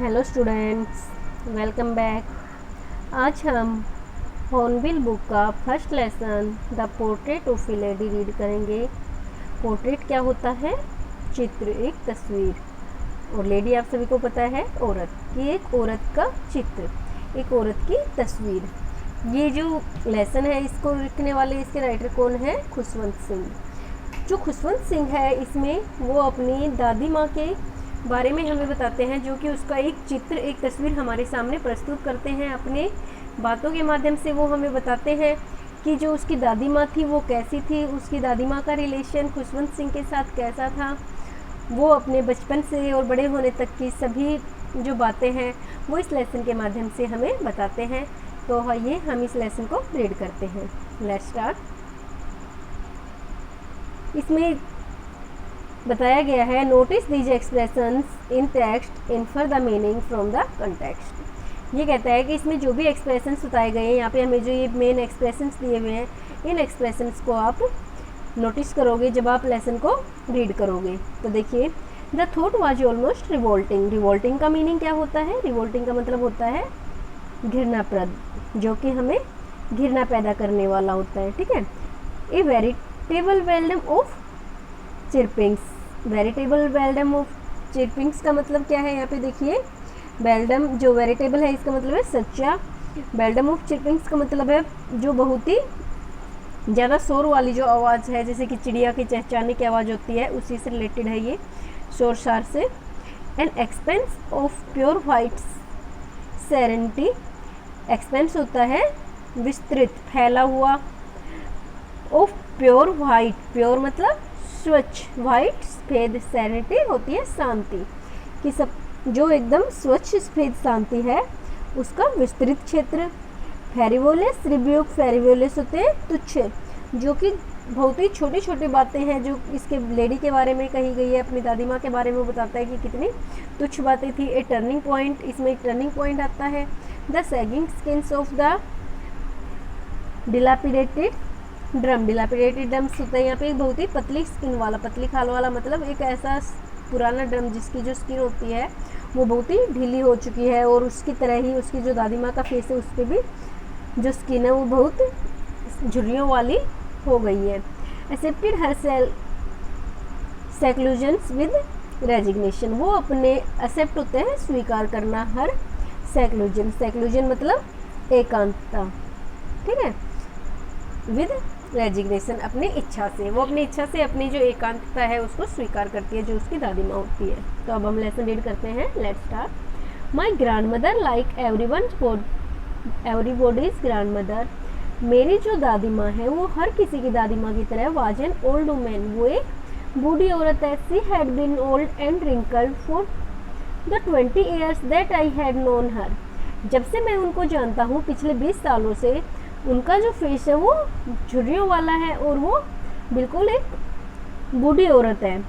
Hello students, welcome back. आज हम hornbill book का first lesson the portrait of A lady read करेंगे। Portrait क्या होता है? चित्र, एक तस्वीर। और लेडी आप सभी को पता है औरत, कि एक औरत का चित्र, एक औरत की तस्वीर। ये जो लेसन है इसको लिखने वाले, इसके राइटर कौन है? खुशवंत सिंह। जो खुशवंत सिंह है इसमें वो अपनी दादी माँ के बारे में हमें बताते हैं, जो कि उसका एक चित्र, एक तस्वीर हमारे सामने प्रस्तुत करते हैं। अपने बातों के माध्यम से वो हमें बताते हैं कि जो उसकी दादी माँ थी वो कैसी थी, उसकी दादी माँ का रिलेशन खुशवंत सिंह के साथ कैसा था। वो अपने बचपन से और बड़े होने तक की सभी जो बातें हैं वो इस लेसन के माध्यम से हमें बताते हैं। तो आइए हम इस लेसन को रीड करते हैं। Let's start. इसमें बताया गया है, notice these expressions in text, infer the meaning from the context. ये कहता है कि इसमें जो भी एक्सप्रेशंस बताए गए हैं, यहाँ पे हमें जो ये मेन एक्सप्रेशंस दिए हुए हैं, इन एक्सप्रेशंस को आप नोटिस करोगे जब आप लेसन को रीड करोगे। तो देखिए, the thought was almost revolting. Revolting का मीनिंग क्या होता है? रिवोल्टिंग का मतलब होता है घृणाप्रद, जो कि हमें घृणा पैदा करने वाला होता है। ठीक है। ए वेरिटेबल वेलडम ऑफ चिरपिंग्स। वेरिटेबल वेलडम ऑफ चिरपिंग्स का मतलब क्या है? यहाँ पे देखिए, वेलडम जो वेरिटेबल है इसका मतलब है सच्चा। वेलडम ऑफ चिरपिंग्स का मतलब है जो बहुत ही ज़्यादा शोर वाली जो आवाज़ है, जैसे कि चिड़िया की चहचहाने की आवाज़ होती है, उसी से रिलेटेड है ये, शोर शार से। An expense of pure white serenity. Expense होता है विस्तृत, फैला हुआ। ऑफ प्योर वाइट, प्योर मतलब स्वच्छ, वाइट सफेद, सेरेनिटी होती है शांति, कि सब जो एकदम स्वच्छ सफेद शांति है उसका विस्तृत क्षेत्र। फेरिवोलेस रिब्यूक, फेरिवोलेस होते हैं तुच्छ, जो कि बहुत ही छोटी छोटी बातें हैं जो इसके लेडी के बारे में कही गई है, अपनी दादी माँ के बारे में बताता है कि कितनी तुच्छ बातें थी। ए टर्निंग पॉइंट, इसमें एक टर्निंग पॉइंट आता है। The sagging skins of the dilapidated drum. Dilapidated drums होता है यहाँ पे एक बहुत ही पतली स्किन वाला, पतली खाल वाला, मतलब एक ऐसा पुराना ड्रम जिसकी जो स्किन होती है वो बहुत ही ढीली हो चुकी है, और उसकी तरह ही उसकी जो दादी माँ का फेस है उस पर भी जो स्किन है वो बहुत झुर्रियों वाली हो गई है। Accepted her seclusions with resignation. वो अपने एक्सेप्ट होते हैं स्वीकार करना, हर सेक्लूजन, सेक्लूजन मतलब एकांतता। ठीक है। विद रेजिग्नेशन, अपनी इच्छा से, वो अपनी इच्छा से अपनी जो एकांतता है उसको स्वीकार करती है, जो उसकी दादी माँ होती है। तो अब हम लेसन रीड करते हैं। Let's start. My grand mother like everybody's grand mother. मेरी जो दादी माँ है वो हर किसी की दादी माँ की तरह वाज एन ओल्ड वुमेन, वो एक बूढ़ी औरत है। She had been old and wrinkled for the 20 years that I had known her. जब से मैं उनको जानता हूँ, पिछले 20 सालों से, उनका जो फेस है वो झुर्रियों वाला है और वो बिल्कुल एक बूढ़ी औरत है।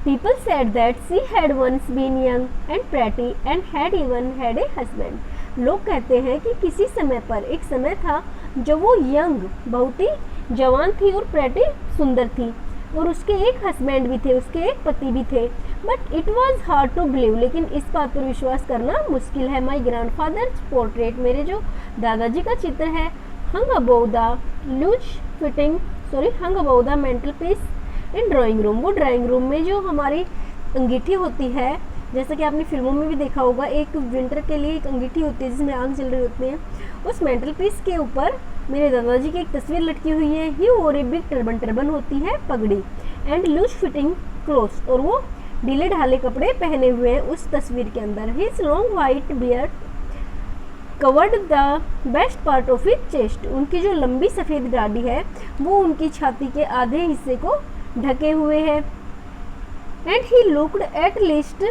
People said that she had once been young and pretty and had even had a husband. लोग कहते हैं कि किसी समय पर, एक समय था जब वो यंग, बहुत ही जवान थी और प्रेटी, सुंदर थी, और उसके एक हस्बैंड भी थे, उसके एक पति भी थे। But it was hard to believe, लेकिन इस बात पर विश्वास करना मुश्किल है। माई ग्रैंडफादर्स पोर्ट्रेट, मेरे जो दादाजी का चित्र है, hung above the mantelpiece in drawing room. वो ड्राइंग रूम में जो हमारी अंगीठी होती है, जैसा कि आपने फिल्मों में भी देखा होगा, एक विंटर के लिए एक अंगीठी होती है जिसमें आग जल रही होती है, उस मेंटल पीस के ऊपर मेरे दादाजी की एक तस्वीर लटकी हुई है। ही वोर ए बिग टर्बन, टर्बन होती है पगड़ी, एंड लूज फिटिंग क्लोथ्स, और वो ढीले ढाले कपड़े पहने हुए हैं उस तस्वीर के अंदर। His long white beard covered the best part of his chest. उनकी जो लंबी सफ़ेद दाढ़ी है वो उनकी छाती के आधे हिस्से को ढके हुए है। And he looked at least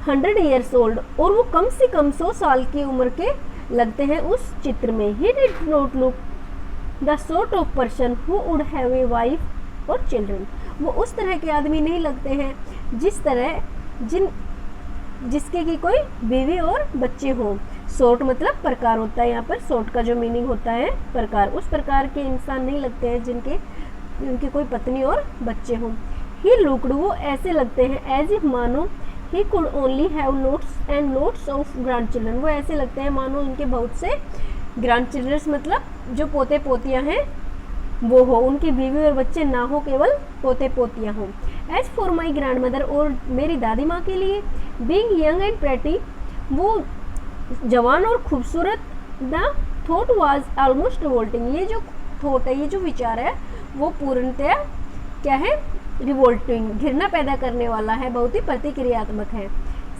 100 years old, और वो कम से कम 100 साल की उम्र के लगते हैं उस चित्र में। He did not look the sort of person who would have a wife और चिल्ड्रन। वो उस तरह के आदमी नहीं लगते हैं जिसके की कोई बीवी और बच्चे हों। सॉर्ट मतलब प्रकार होता है, यहाँ पर सॉर्ट का जो मीनिंग होता है प्रकार, उस प्रकार के इंसान नहीं लगते हैं जिनके कोई पत्नी और बच्चे हों। ही लुक्ड, वो ऐसे लगते हैं, एज इफ मानो he could only have lots and lots of grandchildren, वो ऐसे लगते हैं मानो उनके बहुत से ग्रैंड चिल्ड्रंस मतलब जो पोते पोतियाँ हैं वो हो, उनकी बीवी और बच्चे ना हो, केवल पोते पोतियाँ हों। As for my grandmother, और मेरी दादी माँ के लिए, बीइंग यंग एंड प्रेटी, वो जवान और खूबसूरत, the thought was almost revolting, ये जो थॉट है, ये जो विचार है वो पूर्णतया क्या है, रिवोल्टिंग, घृणा पैदा करने वाला है, बहुत ही प्रतिक्रियात्मक है।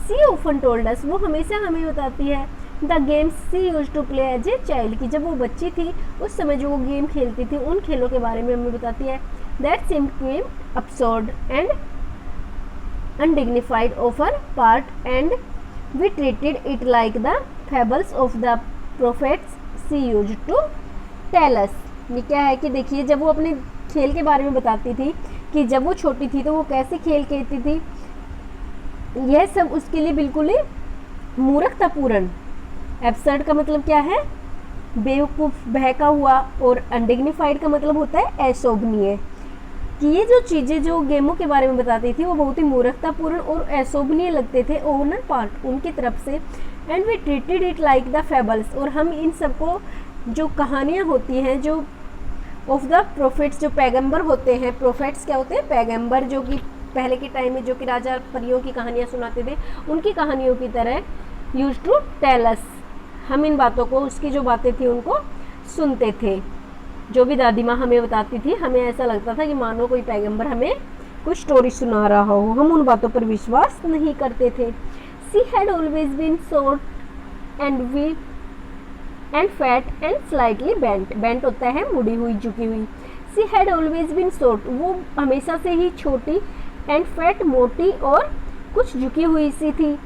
सी ऑफन टोल्ड अस, वो हमेशा हमें बताती है, the games she used to play as a child, की जब वो बच्ची थी उस समय जो वो गेम खेलती थी उन खेलों के बारे में हमें बताती है। That seemed to absurd and undignified of her part, and we treated it like the fables of the prophets she used to tell us। ये क्या है कि देखिए, जब वो अपने खेल के बारे में बताती थी कि जब वो छोटी थी तो वो कैसे खेल खेलती थी, यह सब उसके लिए बिल्कुल ही मूर्खतापूर्ण, एब्सर्ड का मतलब क्या है, बेवकूफ़, बहका हुआ, और अनडिग्निफाइड का मतलब होता है अशोभनीय, कि ये जो चीज़ें जो गेमों के बारे में बताती थी वो बहुत ही मूर्खतापूर्ण और अशोभनीय लगते थे ओनर पार्ट उनकी तरफ से। And we treated it like the fables, और हम इन सबको जो कहानियाँ होती हैं जो ऑफ द प्रोफेट्स, जो पैगंबर होते हैं, प्रोफेट्स क्या होते हैं, पैगंबर, जो कि पहले के टाइम में जो कि राजा परियों की कहानियाँ सुनाते थे, उनकी कहानियों की तरह यूज टू टेल अस, हम इन बातों को, उसकी जो बातें थी उनको सुनते थे। जो भी दादी माँ हमें बताती थी हमें ऐसा लगता था कि मानो कोई पैगंबर हमें कुछ स्टोरी सुना रहा हो, हम उन बातों पर विश्वास नहीं करते थे। She had always been short and weak and fat and slightly bent, bent होता है मुड़ी हुई, झुकी हुई। She had always been short, वो हमेशा से ही छोटी, एंड फैट, मोटी और कुछ झुकी हुई सी थी।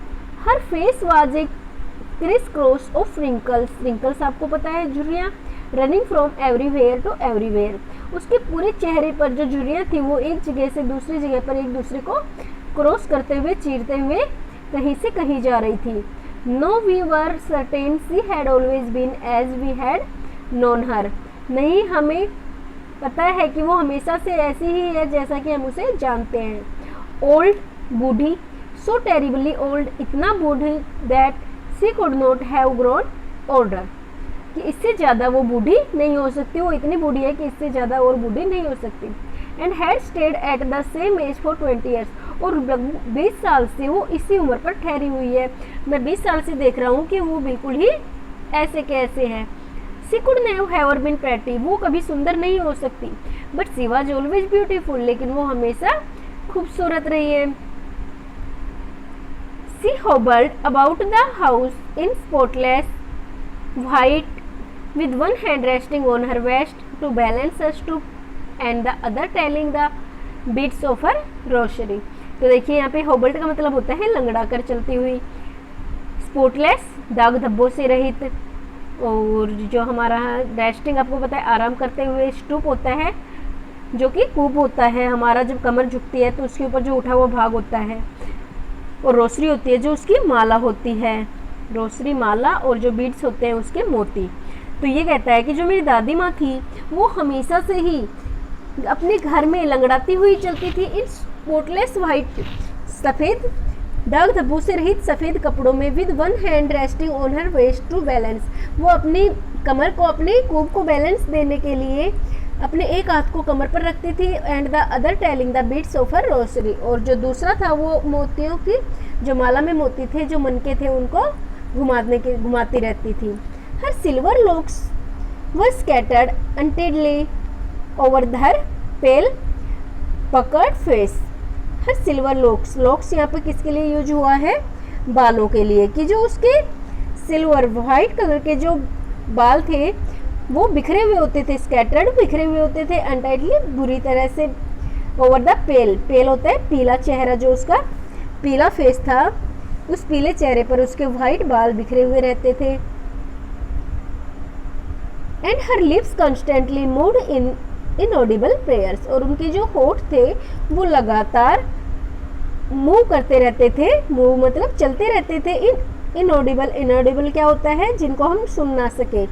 Her face was a criss cross of wrinkles, wrinkles आपको पता है झुर्रियाँ, running from everywhere to everywhere, उसके पूरे चेहरे पर जो झुर्रियाँ थी वो एक जगह से दूसरी जगह पर एक दूसरे को क्रॉस करते हुए, चीरते हुए कहीं से कहीं जा रही थी। No we were certain she had always been as we had known her, नहीं हमें पता है कि वो हमेशा से ऐसी ही है जैसा कि हम उसे जानते हैं। ओल्ड, बूढ़ी, सो टेरिबली ओल्ड, इतना बूढ़ी, that she could not have grown older, कि इससे ज़्यादा वो बूढ़ी नहीं हो सकती, वो इतनी बूढ़ी है कि इससे ज़्यादा और बूढ़ी नहीं हो सकती। And had stayed at the same age for 20 years, और 20 साल से वो इसी उम्र पर ठहरी हुई है। मैं 20 साल से देख रहा हूँ कि वो बिल्कुल ही ऐसे कैसे है। She could never been pretty, वो कभी सुंदर नहीं हो सकती, but she was always beautiful, लेकिन वो हमेशा खूबसूरत रही है। She hobbled about the house in spotless white with one hand resting on her waist to balance her stoop and the other telling the beats of her rosary। तो देखिए यहाँ पे हॉबल्ट का मतलब होता है लंगड़ा कर चलती हुई, स्पॉटलेस दाग धब्बों से रहित, और जो हमारा रेस्टिंग आपको पता है आराम करते हुए, स्टूप होता है जो कि कूप होता है हमारा, जब कमर झुकती है तो उसके ऊपर जो उठा हुआ भाग होता है, और रोसरी होती है जो उसकी माला होती है, रोसरी माला, और जो बीड्स होते हैं उसके मोती। तो ये कहता है कि जो मेरी दादी माँ थी वो हमेशा से ही अपने घर में लंगड़ाती हुई चलती थी इन स्पॉटलेस वाइट, सफ़ेद दाग धब्बों से रहित सफ़ेद कपड़ों में, with one hand resting on her waist to balance, वो अपनी कमर को, अपने कूप को बैलेंस देने के लिए अपने एक हाथ को कमर पर रखती थी, and the other telling the beads of her rosary, और जो दूसरा था वो मोतियों की, जो माला में मोती थे, जो मनके थे, उनको घुमाती रहती थी। हर सिल्वर लॉक्स वर स्कैटर्ड अनटिडली ओवर हर पेल पकड़ फेस। हर सिल्वर लॉक्स, लॉक्स यहाँ पर किसके लिए यूज हुआ है, बालों के लिए, कि जो उसके सिल्वर वाइट कलर के जो बाल थे वो बिखरे हुए होते थे, स्कैटर्ड बिखरे हुए होते थे, अनटाइटली बुरी तरह से, ओवर द पेल, पेल होता है पीला चेहरा, जो उसका पीला फेस था उस पीले चेहरे पर उसके वाइट बाल बिखरे हुए रहते थे। And her lips constantly moved in inaudible prayers, और उनके जो होठ थे वो लगातार मूव करते रहते थे, मूव मतलब चलते रहते थे, इन इनऑडिबल, इनऑडिबल क्या होता है, जिनको हम सुन ना सके,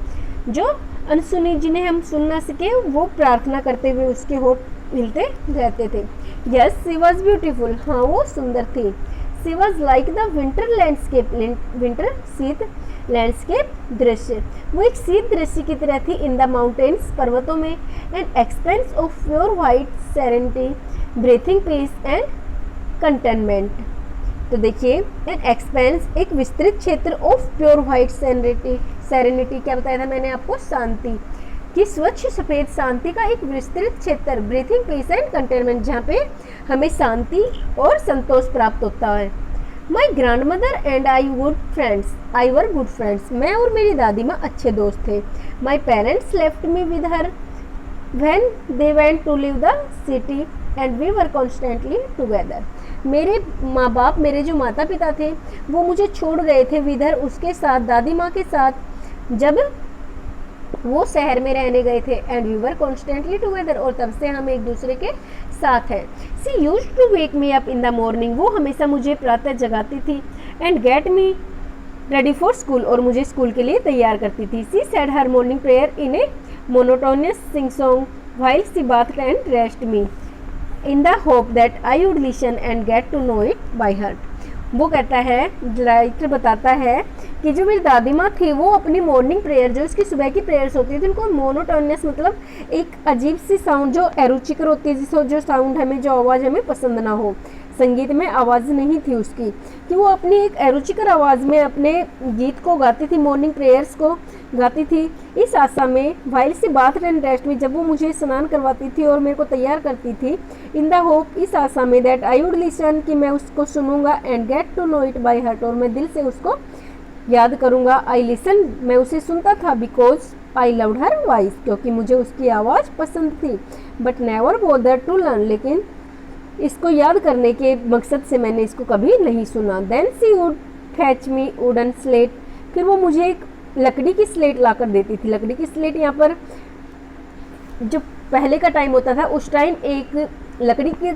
जो अनसुनी जिन्हें हम सुन ना सके वो प्रार्थना करते हुए उसके होठ हिलते रहते थे। यस शी वॉज ब्यूटीफुल, हाँ वो सुंदर थी। She was like the winter landscape, winter शीत लैंडस्केप दृश्य, वो एक शीत दृश्य की तरह थी। इन द माउंटेन्स, पर्वतों में। And expanse of pure white serenity, breathing peace and contentment. तो देखिए एन एक्सपेंस एक विस्तृत क्षेत्र of pure white serenity, serenity क्या बताया था मैंने आपको, शांति कि स्वच्छ सफ़ेद शांति का एक विस्तृत क्षेत्र, ब्रीथिंग पीस एंड कंटेनमेंट, जहाँ पे हमें शांति और संतोष प्राप्त होता है। My grandmother and I were good friends, मैं और मेरी दादी माँ अच्छे दोस्त थे। My parents left me with her when they went to live the city and we were constantly together. मेरे माँ बाप, मेरे जो माता पिता थे वो मुझे छोड़ गए थे विदर, उसके साथ, दादी माँ के साथ, जब वो शहर में रहने गए थे। And we were constantly together, और तब से हम एक दूसरे के साथ हैं। She used to wake me up in the morning, वो हमेशा मुझे प्रातः जगाती थी। And get me ready for school, और मुझे स्कूल के लिए तैयार करती थी। She said her morning prayer in a monotonous sing song while she bath and dressed me in the hope that I would listen and get to know it by heart. वो कहता है, writer बताता है कि जो मेरी दादी माँ थी वो अपनी मॉर्निंग प्रेयर, जो इसकी सुबह की प्रेयर्स होती थी, उनको मोनोटोनियस मतलब एक अजीब सी साउंड जो एरुचिकर होती है, जिसको जो साउंड हमें, जो आवाज़ हमें पसंद ना हो, संगीत में आवाज़ नहीं थी उसकी, कि वो अपनी एक एरुचिकर आवाज़ में अपने गीत को गाती थी, मॉर्निंग प्रेयर्स को गाती थी। इस आशा में, while she bath and rest में, जब वो मुझे स्नान करवाती थी और मेरे को तैयार करती थी, इन द होप, इस आशा में, दैट आई वुड लिसन, कि मैं उसको सुनूंगा, and get to know it by heart, और मैं दिल से उसको याद करूंगा। आई लिसन, मैं उसे सुनता था, because I loved her voice, क्योंकि मुझे उसकी आवाज़ पसंद थी। But never bother to learn, लेकिन इसको याद करने के मकसद से मैंने इसको कभी नहीं सुना। Then she would fetch me wooden slate, फिर वो मुझे एक लकड़ी की स्लेट ला कर देती थी। लकड़ी की स्लेट, यहाँ पर जो पहले का टाइम होता था, उस टाइम एक लकड़ी की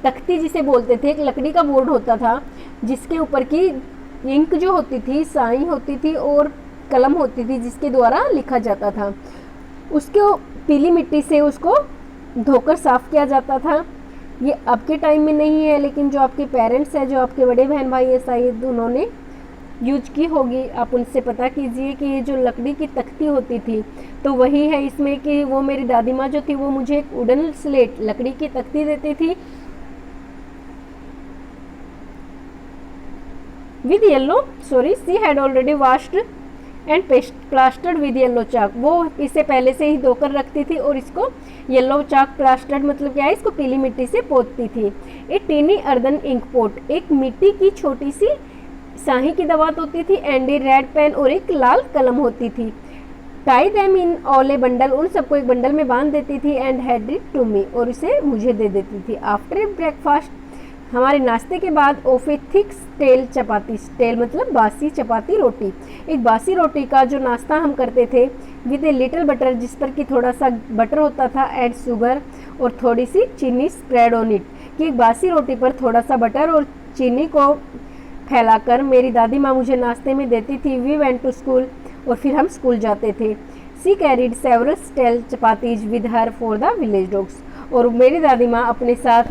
तख्ती जिसे बोलते थे, एक लकड़ी का बोर्ड होता था जिसके ऊपर की इंक जो होती थी, स्याही होती थी और कलम होती थी, जिसके द्वारा लिखा जाता था। उसको पीली मिट्टी से उसको धोकर साफ किया जाता था। ये अब के टाइम में नहीं है, लेकिन जो आपके पेरेंट्स हैं, जो आपके बड़े बहन भाई हैं, शायद उन्होंने यूज की होगी। आप उनसे पता कीजिए कि ये जो लकड़ी की तख्ती होती थी, तो वही है इसमें, कि वो मेरी दादी माँ जो थी वो मुझे एक वुडन स्लेट, लकड़ी की तख्ती देती थी with yellow, she had already washed and plastered with yellow chalk, वो इसे पहले से ही धोकर रखती थी और इसको येलो चाक, प्लास्टर्ड मतलब क्या है, इसको पीली मिट्टी से पोतती थी। ए टीनी अर्दन इंक पोट, एक मिट्टी की छोटी सी स्याही की दवात होती थी। एंड ए रेड पेन, और एक लाल कलम होती थी। Tie them in all a bundle, उन सबको एक बंडल में बांध देती थी। And had it to me, और इसे मुझे दे देती थी। आफ्टर ए ब्रेकफास्ट, हमारे नाश्ते के बाद, of a thick stale chapati, stale मतलब बासी चपाती रोटी, एक बासी रोटी का जो नाश्ता हम करते थे, विद ए लिटिल बटर, जिस पर कि थोड़ा सा बटर होता था, एंड शुगर, और थोड़ी सी चीनी स्प्रेड ऑन इट, कि एक बासी रोटी पर थोड़ा सा बटर और चीनी को फैलाकर मेरी दादी माँ मुझे नाश्ते में देती थी। वी वेंट टू स्कूल, और फिर हम स्कूल जाते थे। She carried several stale chapatis with her for the village dogs, और मेरी दादी माँ अपने साथ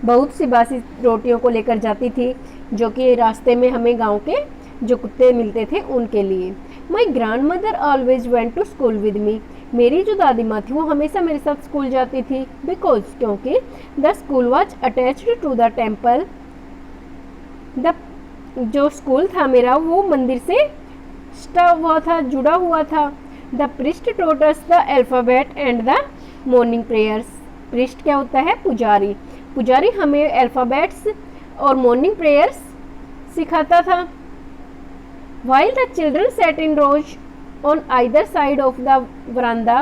बहुत सी बासी रोटियों को लेकर जाती थी, जो कि रास्ते में हमें गांव के जो कुत्ते मिलते थे उनके लिए। My grandmother always went to school with me, मेरी जो दादी माँ थी वो हमेशा मेरे साथ स्कूल जाती थी। बिकॉज, क्योंकि the school was attached to the temple, the जो स्कूल था मेरा वो मंदिर से हुआ था, जुड़ा हुआ था। The priest taught us the alphabet and the morning prayers, priest क्या होता है, पुजारी, पुजारी हमें अल्फाबेट्स और मॉर्निंग प्रेयर्स सिखाता था। While the children sat in rows on either side of the veranda,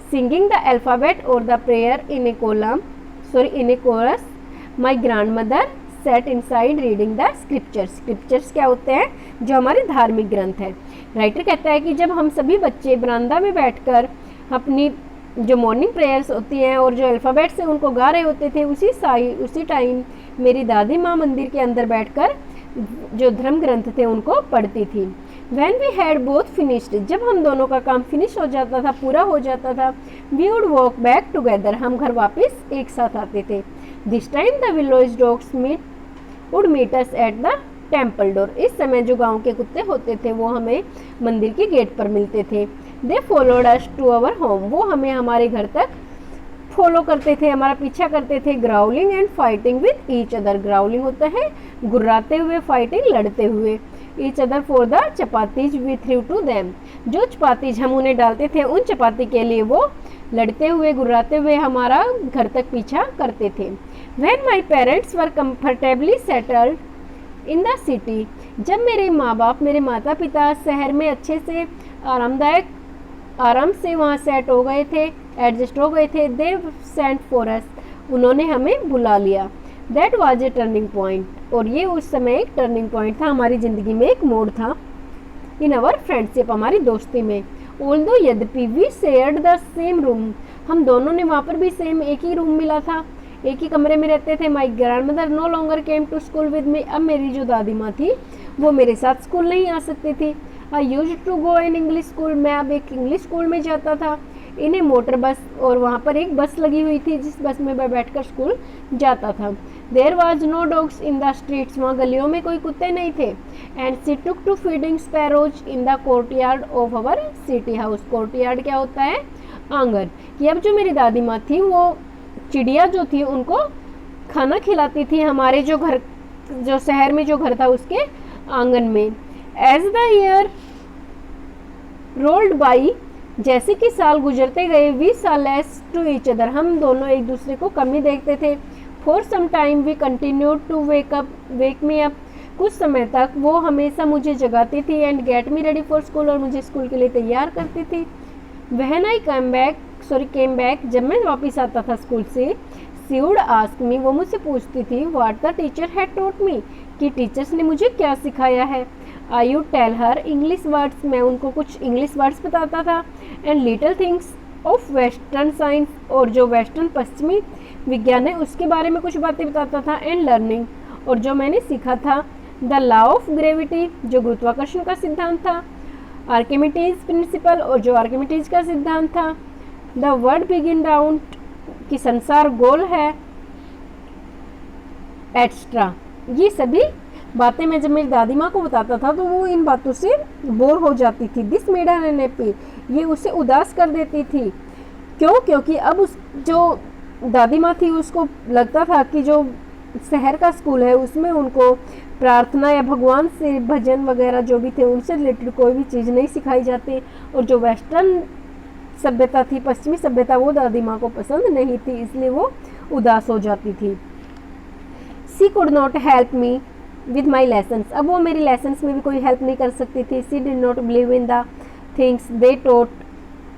singing the alphabet or the prayer in a chorus, my grandmother sat inside reading the scriptures. Scriptures क्या होते हैं, जो हमारे धार्मिक ग्रंथ है। राइटर कहता है कि जब हम सभी बच्चे बरामदा में बैठकर अपनी जो मॉर्निंग प्रेयर्स होती हैं और जो अल्फ़ाबेट्स हैं उनको गा रहे होते थे, उसी टाइम मेरी दादी माँ मंदिर के अंदर बैठकर जो धर्म ग्रंथ थे उनको पढ़ती थी। When we had both finished, जब हम दोनों का काम फिनिश हो जाता था, पूरा हो जाता था, we would walk back together, हम घर वापस एक साथ आते थे. This time the village dogs would meet us at the temple door. इस समय जो गांव के कुत्ते होते थे वो हमें मंदिर के गेट पर मिलते थे. They followed us to our home, वो हमें हमारे घर तक फॉलो करते थे, हमारा पीछा करते थे. Growling and fighting with each other, growling होता है गुर्राते हुए, फाइटिंग लड़ते हुए. Each other for the chapatis we threw to them, जो चपातीज हम उन्हें डालते थे उन चपाती के लिए वो लड़ते हुए गुर्राते हुए हमारा घर तक पीछा करते थे. When my parents were comfortably settled in the city, जब मेरे माँ बाप, मेरे माता पिता शहर में अच्छे से आराम से वहाँ सेट हो गए थे, एडजस्ट हो गए थे. दे सेंट फॉर अस, उन्होंने हमें बुला लिया. That was a turning point, और ये उस समय एक टर्निंग पॉइंट था, हमारी ज़िंदगी में एक मोड़ था. इन आवर फ्रेंडशिप, हमारी दोस्ती में. ऑल्दो यद्यपि we shared the same room, हम दोनों ने वहाँ पर भी सेम एक ही रूम मिला था, एक ही कमरे में रहते थे. My grandmother no longer came to school with me, अब मेरी जो दादी माँ थी वो मेरे साथ स्कूल नहीं आ सकती थी. I used to go in English school, मैं अब एक इंग्लिश स्कूल में जाता था. इन ए मोटर बस, और वहाँ पर एक बस लगी हुई थी जिस बस में मैं बैठकर स्कूल जाता था. There was no dogs in the streets, वहाँ गलियों में कोई कुत्ते नहीं थे. And she took to feeding sparrows in the courtyard of our city house. Courtyard क्या होता है? आंगन. कि अब जो मेरी दादी माँ थी वो चिड़िया जो थी उनको खाना खिलाती थी हमारे जो शहर में जो घर था उसके आंगन में. As the year rolled by, जैसे कि साल गुजरते गए, we saw less to each other, हम दोनों एक दूसरे को कम ही देखते थे. For some time we continued to wake me up, कुछ समय तक वो हमेशा मुझे जगाती थी. And get me ready for school, और मुझे स्कूल के लिए तैयार करती थी. व्हेन आई केम बैक, जब मैं वापस आता था स्कूल से, शी वुड आस्क मी, वो मुझसे पूछती थी, what the teacher had taught me, कि टीचर्स ने मुझे क्या सिखाया है. I would tell her English words, मैं उनको कुछ इंग्लिश वर्ड्स बताता था. And little things of western science, और जो वेस्टर्न पश्चिमी विज्ञान है उसके बारे में कुछ बातें बताता था. एंड लर्निंग, और जो मैंने सीखा था. द लॉ ऑफ ग्रेविटी, जो गुरुत्वाकर्षण का सिद्धांत था. आर्किमिडीज प्रिंसिपल, और जो आर्किमिडीज का सिद्धांत था. द वर्ल्ड बिगिन राउंड, कि संसार गोल है. एक्स्ट्रा, ये सभी बातें मैं जब मेरी दादी माँ को बताता था तो वो इन बातों से बोर हो जाती थी. दिस मेड हर अनहैप्पी, ये उसे उदास कर देती थी. क्यों? क्योंकि अब उस जो दादी माँ थी उसको लगता था कि जो शहर का स्कूल है उसमें उनको प्रार्थना या भगवान से भजन वगैरह जो भी थे उनसे रिलेटेड कोई भी चीज़ नहीं सिखाई जाती. और जो वेस्टर्न सभ्यता थी, पश्चिमी सभ्यता, वो दादी माँ को पसंद नहीं थी, इसलिए वो उदास हो जाती थी. She could not help me with my lessons, अब वो मेरी लेसन्स में भी कोई हेल्प नहीं कर सकती थी. She did not believe in the things they taught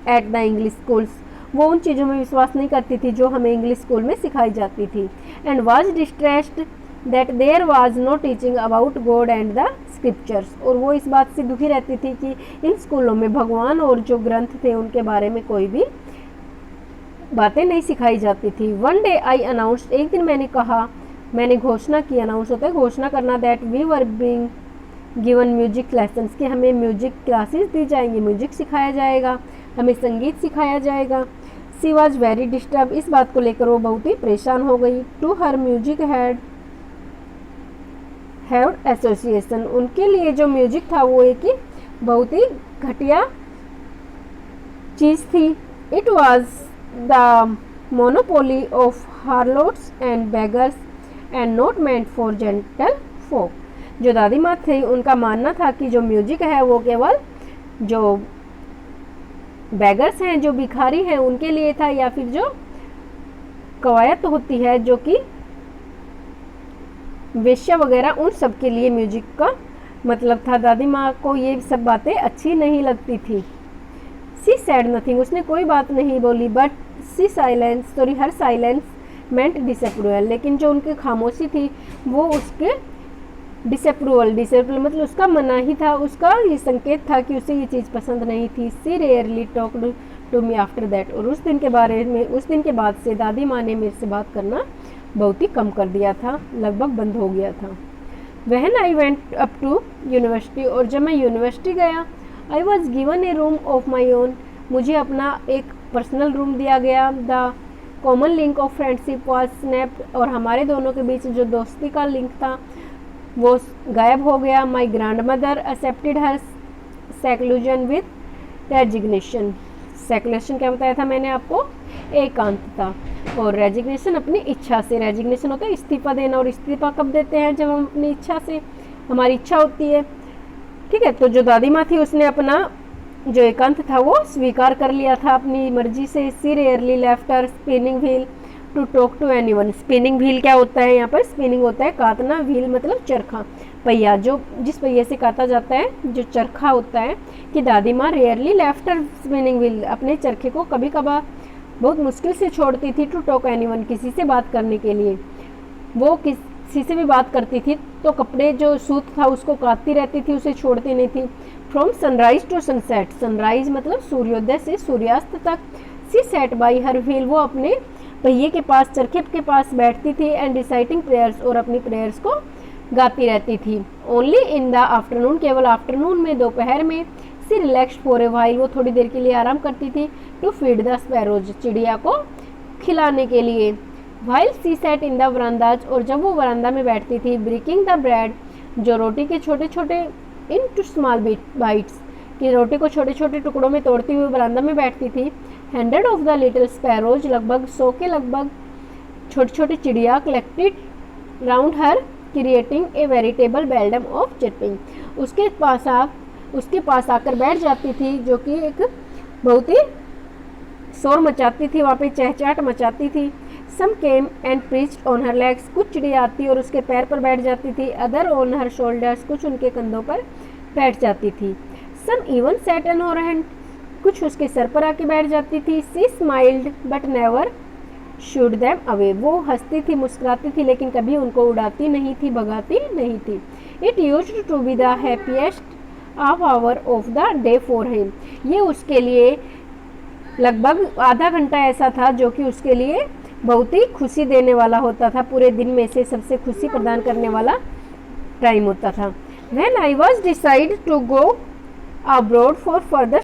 at the English schools, वो उन चीज़ों में विश्वास नहीं करती थी जो हमें इंग्लिश स्कूल में सिखाई जाती थी. And was distressed that there was no teaching about God and the scriptures, और वो इस बात से दुखी रहती थी कि इन स्कूलों में भगवान और जो ग्रंथ थे उनके बारे में कोई भी बातें नहीं सिखाई जाती थी. वन डे आई अनाउंस्ड, एक दिन मैंने घोषणा की, अनाउंस होता है घोषणा करना, that we were being given music lessons, कि हमें म्यूजिक क्लासेस दी जाएंगी, म्यूजिक सिखाया जाएगा, हमें संगीत सिखाया जाएगा. सी वॉज वेरी डिस्टर्ब, इस बात को लेकर वो बहुत ही परेशान हो गई. To her music had association, उनके लिए जो म्यूजिक था वो एक ही बहुत ही घटिया चीज़ थी. It was the monopoly of harlots and beggars and not meant for gentle folk, जो दादी माँ थी उनका मानना था कि जो म्यूजिक है वो केवल जो बेगर्स हैं, जो भिखारी हैं, उनके लिए था, या फिर जो कवायत होती है जो कि वेश्या वगैरह, उन सब के लिए म्यूजिक का मतलब था. दादी माँ को ये सब बातें अच्छी नहीं लगती थी. सी सैड नथिंग, उसने कोई बात नहीं बोली. But her silence meant disapproval, लेकिन जो उनकी खामोशी थी वो उसके डिसअप्रूवल मतलब उसका मना ही था, उसका ये संकेत था कि उसे ये चीज़ पसंद नहीं थी. She rarely talked to me after that, और उस दिन के बाद से दादी माँ ने मेरे से बात करना बहुत ही कम कर दिया था, लगभग बंद हो गया था. When I went up to university, और जब मैं यूनिवर्सिटी गया, I was given a room of my own, मुझे अपना एक पर्सनल रूम दिया गया। The common link of friendship was snapped, और हमारे दोनों के बीच जो दोस्ती का लिंक था वो गायब हो गया। My grand mother accepted her seclusion with resignation. Seclusion क्या बताया था मैंने आपको, एकांतता, और रेजिग्नेशन अपनी इच्छा से। रेजिग्नेशन होता है इस्तीफा देना, और इस्तीफा कब देते हैं, जब हम अपनी इच्छा से, हमारी इच्छा होती है, ठीक है। तो जो दादी माँ थी उसने अपना जो एकांत था वो स्वीकार कर लिया था अपनी मर्जी से। She rarely left her spinning wheel to talk to anyone. Spinning wheel क्या होता है, यहाँ पर स्पिनिंग होता है काटना, व्हील मतलब चरखा, पहिया, जो जिस पहिए से काटा जाता है, जो चरखा होता है। कि दादी माँ rarely left her spinning wheel, अपने चरखे को कभी कभार बहुत मुश्किल से छोड़ती थी। टू टॉक एनीवन, किसी से बात करने के लिए। वो किसी से भी बात करती थी तो कपड़े जो सूत था उसको काटती रहती थी, उसे छोड़ती नहीं थी। From sunrise to sunset, sunrise मतलब सूर्योदय से सूर्यास्त तक। She sat by her wheel, वो अपने पहिए के पास, चरखे के पास बैठती थी। एंड रिसाइटिंग प्रेयर्स, और अपनी प्रेयर्स को गाती रहती थी। ओनली इन द आफ्टरनून, केवल आफ्टरनून में, दोपहर में। सी रिलैक्स फॉर ए व्हाइल, वो थोड़ी देर के लिए आराम करती थी। टू फीड द स्पैरोज, चिड़िया को खिलाने के लिए। While she sat in the verandahs, और जब वो वरांदा में बैठती थी। ब्रेकिंग द ब्रेड, जो रोटी के छोटे छोटे, इन टू स्मॉल बाइट्स, कि रोटी को छोटे छोटे टुकड़ों में तोड़ती हुई वरांदा में बैठती थी। 100 ऑफ द लिटिल स्पैरोज, लगभग 100 के लगभग छोटे छोटे चिड़िया। Collected round her, creating a veritable bedlam of chirping, उसके पास आकर बैठ जाती थी, जो कि एक बहुत ही शोर मचाती थी, वहाँ पे चहचहाट मचाती थी। Some came and perched on her legs, कुछ चिड़िया आती और उसके पैर पर बैठ जाती थी। अदर ऑन हर शोल्डर्स, कुछ उनके कंधों पर बैठ जाती थी। Some even sat on her hand, कुछ उसके सर पर आके बैठ जाती थी। She smiled but never shooed them away, वो हंसती थी, मुस्कुराती थी, लेकिन कभी उनको उड़ाती नहीं थी, भगाती नहीं थी। It used to be the happiest half hour of the day for him, ये उसके लिए लगभग आधा घंटा ऐसा था जो कि उसके लिए बहुत ही खुशी देने वाला होता था, पूरे दिन में से सबसे खुशी प्रदान करने वाला टाइम होता था। When I was decided to go abroad for further